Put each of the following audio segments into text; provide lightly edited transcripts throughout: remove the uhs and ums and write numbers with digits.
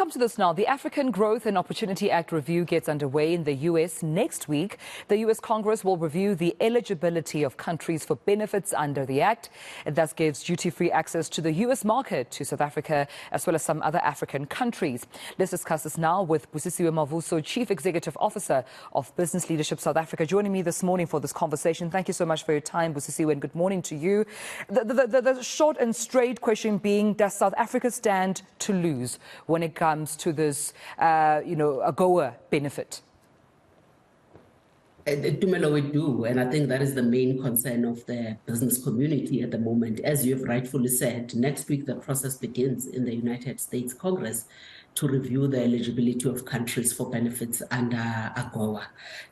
Come to this now. The African Growth and Opportunity Act review gets underway in the U.S. next week. The U.S. Congress will review the eligibility of countries for benefits under the act. It thus gives duty-free access to the U.S. market to South Africa as well as some other African countries. Let's discuss this now with Busisiwe Mavuso, Chief Executive Officer of Business Leadership South Africa, joining me this morning for this conversation. Thank you so much for your time, Busisiwe, and good morning to you. The short and straight question being, does South Africa stand to lose when it comes to this, AGOA benefit? Tumelo, we do, and I think that is the main concern of the business community at the moment. As you have rightfully said, next week the process begins in the United States Congress to review the eligibility of countries for benefits under AGOA.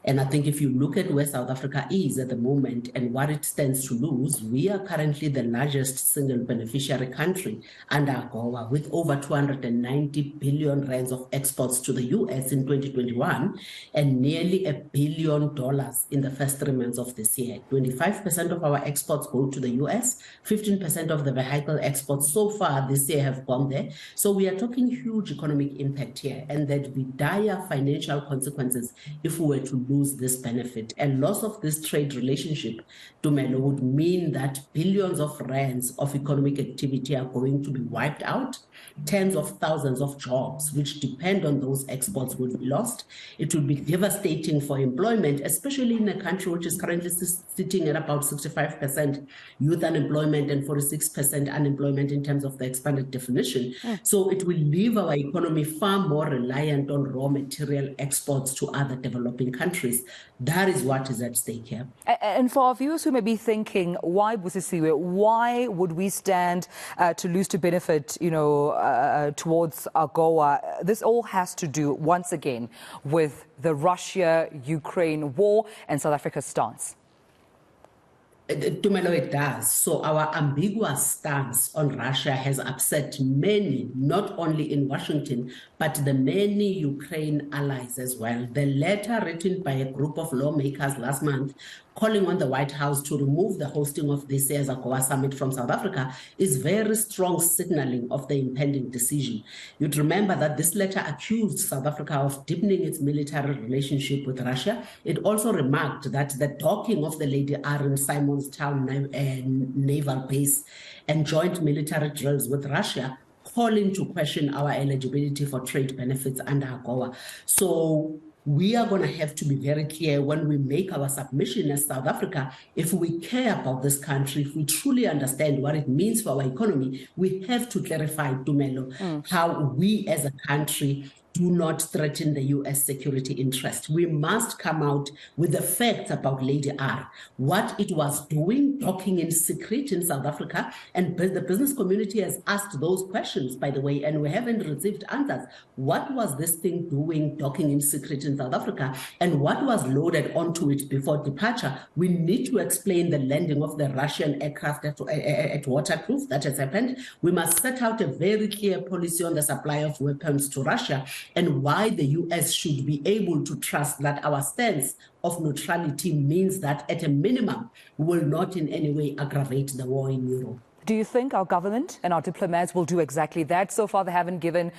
And I think if you look at where South Africa is at the moment and what it stands to lose, we are currently the largest single beneficiary country under AGOA, with over 290 billion rands of exports to the US in 2021 and nearly $1 billion in the first 3 months of this year. 25% of our exports go to the US, 15% of the vehicle exports so far this year have gone there. So we are talking huge economic impact here, and there'd be dire financial consequences if we were to lose this benefit. And loss of this trade relationship, Tumelo, would mean that billions of rands of economic activity are going to be wiped out. Tens of thousands of jobs which depend on those exports will be lost. It will be devastating for employment, especially in a country which is currently sitting at about 65% youth unemployment and 46% unemployment in terms of the expanded definition. So it will leave our economy far more reliant on raw material exports to other developing countries. That is what is at stake here. And for our viewers who may be thinking, why Busisiwe, why would we stand to lose to benefit, towards AGOA? This all has to do, once again, with the Russia-Ukraine war and South Africa's stance. Tumelo, it does. So our ambiguous stance on Russia has upset many, not only in Washington, but the many Ukraine allies as well. The letter written by a group of lawmakers last month calling on the White House to remove the hosting of this year's AGOA summit from South Africa is very strong signaling of the impending decision. You'd remember that this letter accused South Africa of deepening its military relationship with Russia. It also remarked that the docking of the Lady R in Simonstown naval base and joint military drills with Russia calling to question our eligibility for trade benefits under AGOA. So we are going to have to be very clear when we make our submission as South Africa. If we care about this country, if we truly understand what it means for our economy, we have to clarify, Tumelo, how we as a country do not threaten the U.S. security interest. We must come out with the facts about Lady R, what it was doing, docking in secret in South Africa. And the business community has asked those questions, by the way, and we haven't received answers. What was this thing doing, docking in secret in South Africa? And what was loaded onto it before departure? We need to explain the landing of the Russian aircraft at Waterkloof that has happened. We must set out a very clear policy on the supply of weapons to Russia, and why the U.S. should be able to trust that our stance of neutrality means that at a minimum, we will not in any way aggravate the war in Europe. Do you think our government and our diplomats will do exactly that? So far, they haven't given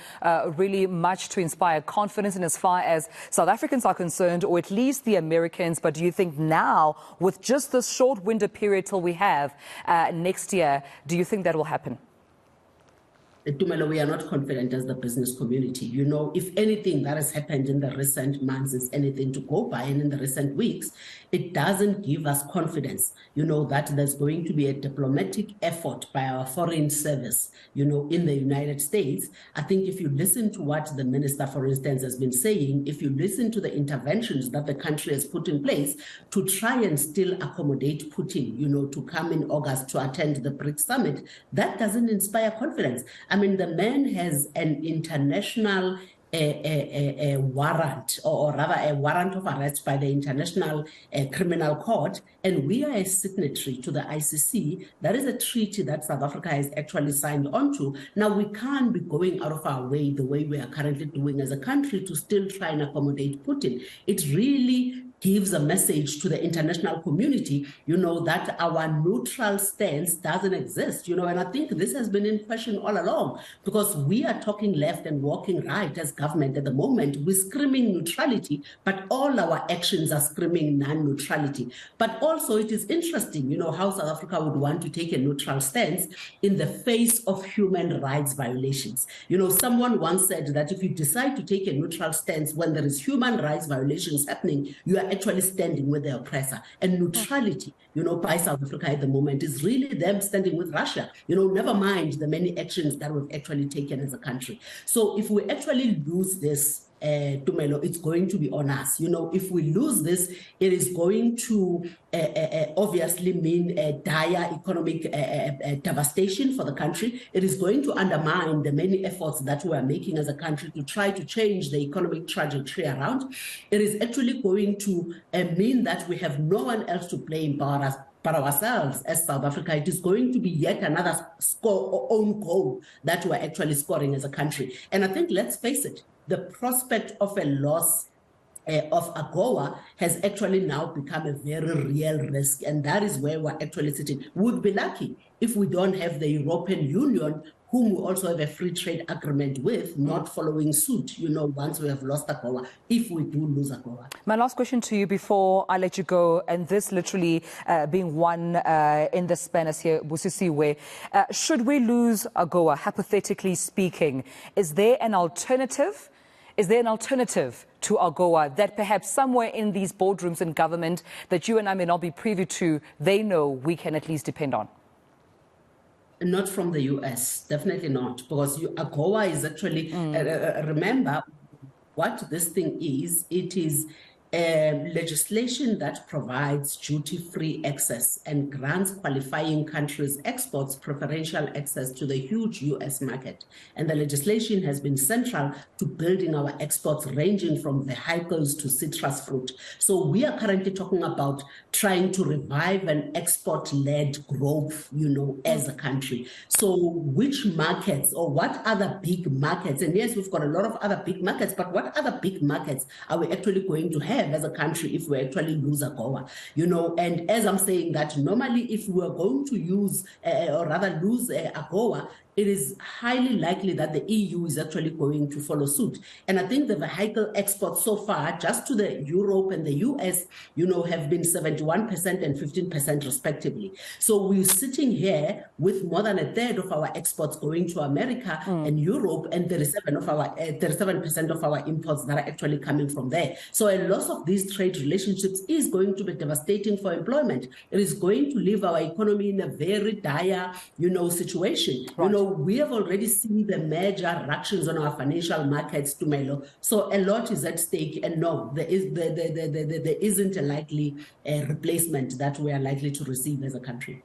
really much to inspire confidence in as far as South Africans are concerned, or at least the Americans. But do you think now, with just this short winter period till we have next year, do you think that will happen? Tumelo, we are not confident as the business community. If anything that has happened in the recent months is anything to go by, and in the recent weeks, it doesn't give us confidence, that there's going to be a diplomatic effort by our foreign service, in the United States. I think if you listen to what the minister, for instance, has been saying, if you listen to the interventions that the country has put in place to try and still accommodate Putin, to come in August to attend the BRICS summit, that doesn't inspire confidence. I mean, the man has an international a warrant, or rather a warrant of arrest by the International Criminal Court, and we are a signatory to the ICC. That is a treaty that South Africa has actually signed onto. Now, we can't be going out of our way the way we are currently doing as a country to still try and accommodate Putin. It really gives a message to the international community, that our neutral stance doesn't exist, and I think this has been in question all along, because we are talking left and walking right as government at the moment. We're screaming neutrality, but all our actions are screaming non-neutrality. But also it is interesting, how South Africa would want to take a neutral stance in the face of human rights violations. Someone once said that if you decide to take a neutral stance when there is human rights violations happening, you are actually standing with the oppressor. And neutrality, by South Africa at the moment is really them standing with Russia, never mind the many actions that we've actually taken as a country. So if we actually lose this, Tumelo, it's going to be on us. If we lose this, it is going to obviously mean a dire economic devastation for the country. It is going to undermine the many efforts that we are making as a country to try to change the economic trajectory around. It is actually going to mean that we have no one else to blame but ourselves as South Africa. It is going to be yet another own goal that we're actually scoring as a country. And I think, let's face it, the prospect of a loss of AGOA has actually now become a very real risk. And that is where we're actually sitting. We would be lucky if we don't have the European Union, whom we also have a free trade agreement with, not following suit, once we have lost AGOA, if we do lose AGOA. My last question to you before I let you go, and this literally being one in the span as here, Busisiwe, should we lose AGOA, hypothetically speaking, is there an alternative? Is there an alternative to AGOA that perhaps somewhere in these boardrooms in government that you and I may not be privy to, they know we can at least depend on? Not from the US, definitely not, because AGOA is actually, remember what this thing is. It is legislation that provides duty-free access and grants qualifying countries' exports preferential access to the huge US market. And the legislation has been central to building our exports, ranging from vehicles to citrus fruit. So we are currently talking about trying to revive an export-led growth, as a country. So which markets, or what other big markets, and yes, we've got a lot of other big markets, but what other big markets are we actually going to have as a country if we actually lose AGOA? And as I'm saying that, normally if we are going to use or rather lose AGOA, it is highly likely that the EU is actually going to follow suit. And I think the vehicle exports so far, just to the Europe and the US, have been 71% and 15% respectively. So we're sitting here with more than a third of our exports going to America and Europe, and 37% of our imports that are actually coming from there. So a loss of these trade relationships is going to be devastating for employment. It is going to leave our economy in a very dire, situation. Right. We have already seen the major ructions on our financial markets, Tumelo. So a lot is at stake, and no, there isn't a likely replacement that we are likely to receive as a country.